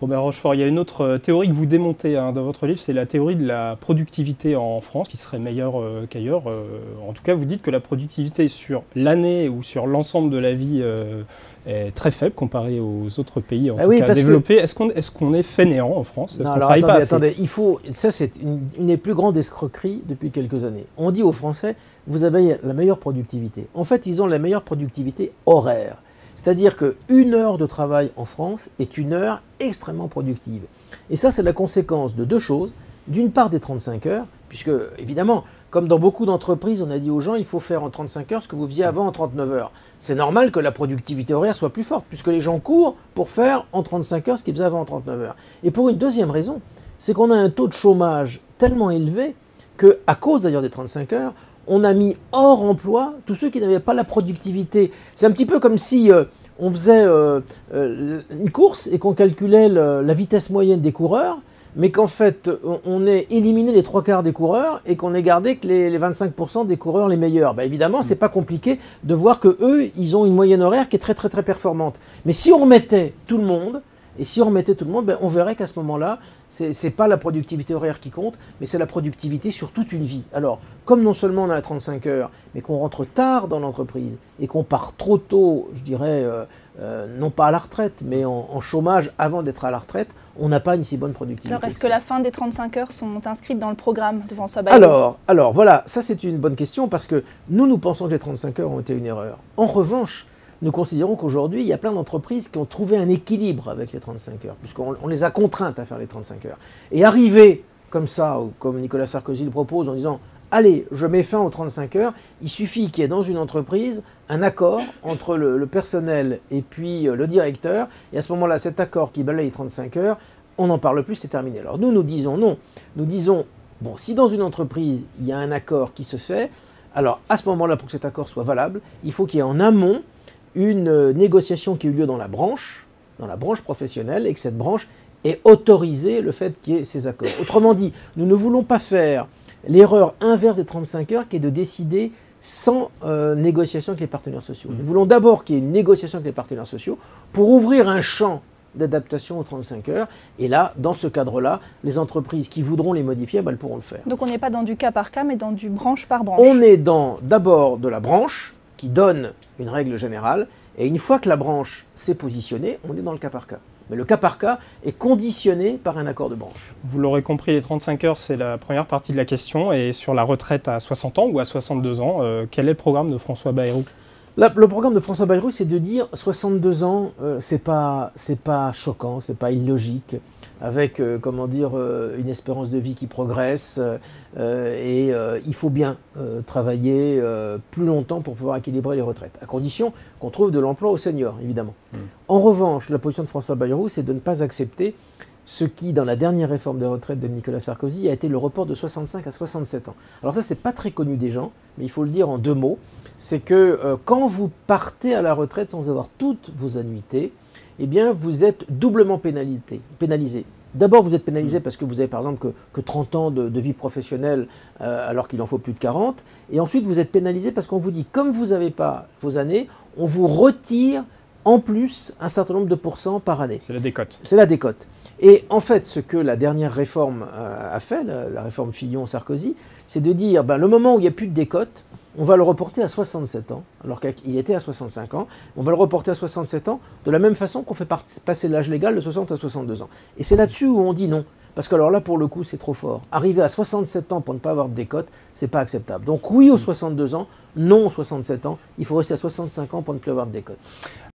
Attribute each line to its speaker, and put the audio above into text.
Speaker 1: Robert Rochefort, il y a une autre théorie que vous démontez dans votre livre, c'est la théorie de la productivité en France, qui serait meilleure qu'ailleurs. En tout cas, vous dites que la productivité sur l'année ou sur l'ensemble de la vie est très faible comparée aux autres pays en tout cas développés. Est-ce qu'on est fainéant en France?
Speaker 2: Non, alors attendez, ça c'est une des plus grandes escroqueries depuis quelques années. On dit aux Français, vous avez la meilleure productivité. En fait, ils ont la meilleure productivité horaire. C'est-à-dire qu'une heure de travail en France est une heure extrêmement productive. Et ça, c'est la conséquence de deux choses. D'une part, des 35 heures, puisque, évidemment, comme dans beaucoup d'entreprises, on a dit aux gens, il faut faire en 35 heures ce que vous faisiez avant en 39 heures. C'est normal que la productivité horaire soit plus forte, puisque les gens courent pour faire en 35 heures ce qu'ils faisaient avant en 39 heures. Et pour une deuxième raison, c'est qu'on a un taux de chômage tellement élevé qu'à cause d'ailleurs des 35 heures, on a mis hors emploi tous ceux qui n'avaient pas la productivité. C'est un petit peu comme si on faisait une course et qu'on calculait la vitesse moyenne des coureurs, mais qu'en fait, on ait éliminé les 3/4 des coureurs et qu'on ait gardé que les 25% des coureurs les meilleurs. Bah évidemment, c'est pas compliqué de voir qu'eux, ils ont une moyenne horaire qui est très très très performante. Mais si on remettait tout le monde, ben, on verrait qu'à ce moment-là, c'est pas la productivité horaire qui compte, mais c'est la productivité sur toute une vie. Alors, comme non seulement on a 35 heures, mais qu'on rentre tard dans l'entreprise et qu'on part trop tôt, je dirais, non pas à la retraite, mais en chômage avant d'être à la retraite, on n'a pas une si bonne productivité.
Speaker 3: Alors, est-ce que la fin des 35 heures sont inscrites dans le programme de François Bayrou?
Speaker 2: Alors, voilà, ça c'est une bonne question parce que nous pensons que les 35 heures ont été une erreur. En revanche, nous considérons qu'aujourd'hui, il y a plein d'entreprises qui ont trouvé un équilibre avec les 35 heures, puisqu'on les a contraintes à faire les 35 heures. Et arriver comme ça, comme Nicolas Sarkozy le propose, en disant « Allez, je mets fin aux 35 heures », il suffit qu'il y ait dans une entreprise un accord entre le personnel et puis le directeur, et à ce moment-là, cet accord qui balaye les 35 heures, on n'en parle plus, c'est terminé. Alors nous disons non. Nous disons, bon, si dans une entreprise, il y a un accord qui se fait, alors à ce moment-là, pour que cet accord soit valable, il faut qu'il y ait en amont une négociation qui a eu lieu dans la branche professionnelle, et que cette branche ait autorisé le fait qu'il y ait ces accords. Autrement dit, nous ne voulons pas faire l'erreur inverse des 35 heures qui est de décider sans négociation avec les partenaires sociaux. Nous voulons d'abord qu'il y ait une négociation avec les partenaires sociaux pour ouvrir un champ d'adaptation aux 35 heures. Et là, dans ce cadre-là, les entreprises qui voudront les modifier, elles pourront le faire.
Speaker 3: Donc on n'est pas dans du cas par cas, mais dans du branche par branche.
Speaker 2: On est d'abord de la branche qui donne une règle générale, et une fois que la branche s'est positionnée, on est dans le cas par cas. Mais le cas par cas est conditionné par un accord de branche.
Speaker 1: Vous l'aurez compris, les 35 heures, c'est la première partie de la question. Et sur la retraite à 60 ans ou à 62 ans, quel est le programme de François Bayrou?
Speaker 2: Le programme de François Bayrou, c'est de dire 62 ans, c'est pas choquant, c'est pas illogique, avec comment dire, une espérance de vie qui progresse, et il faut bien travailler plus longtemps pour pouvoir équilibrer les retraites, à condition qu'on trouve de l'emploi aux seniors, évidemment. En revanche, la position de François Bayrou, c'est de ne pas accepter ce qui, dans la dernière réforme des retraites de Nicolas Sarkozy, a été le report de 65 à 67 ans. Alors ça, c'est pas très connu des gens, mais il faut le dire en deux mots. C'est que quand vous partez à la retraite sans avoir toutes vos annuités, eh bien, vous êtes doublement pénalisé. D'abord, vous êtes pénalisé parce que vous avez par exemple que 30 ans de vie professionnelle alors qu'il en faut plus de 40. Et ensuite, vous êtes pénalisé parce qu'on vous dit, comme vous n'avez pas vos années, on vous retire en plus un certain nombre de pourcents par année.
Speaker 1: C'est la décote.
Speaker 2: C'est la décote. Et en fait, ce que la dernière réforme a fait, la réforme Fillon-Sarkozy, c'est de dire, le moment où il n'y a plus de décote, on va le reporter à 67 ans, alors qu'il était à 65 ans. On va le reporter à 67 ans de la même façon qu'on fait passer l'âge légal de 60 à 62 ans. Et c'est là-dessus où on dit non. Parce que alors là, pour le coup, c'est trop fort. Arriver à 67 ans pour ne pas avoir de décote, c'est pas acceptable. Donc oui aux 62 ans, non aux 67 ans. Il faut rester à 65 ans pour ne plus avoir de décote.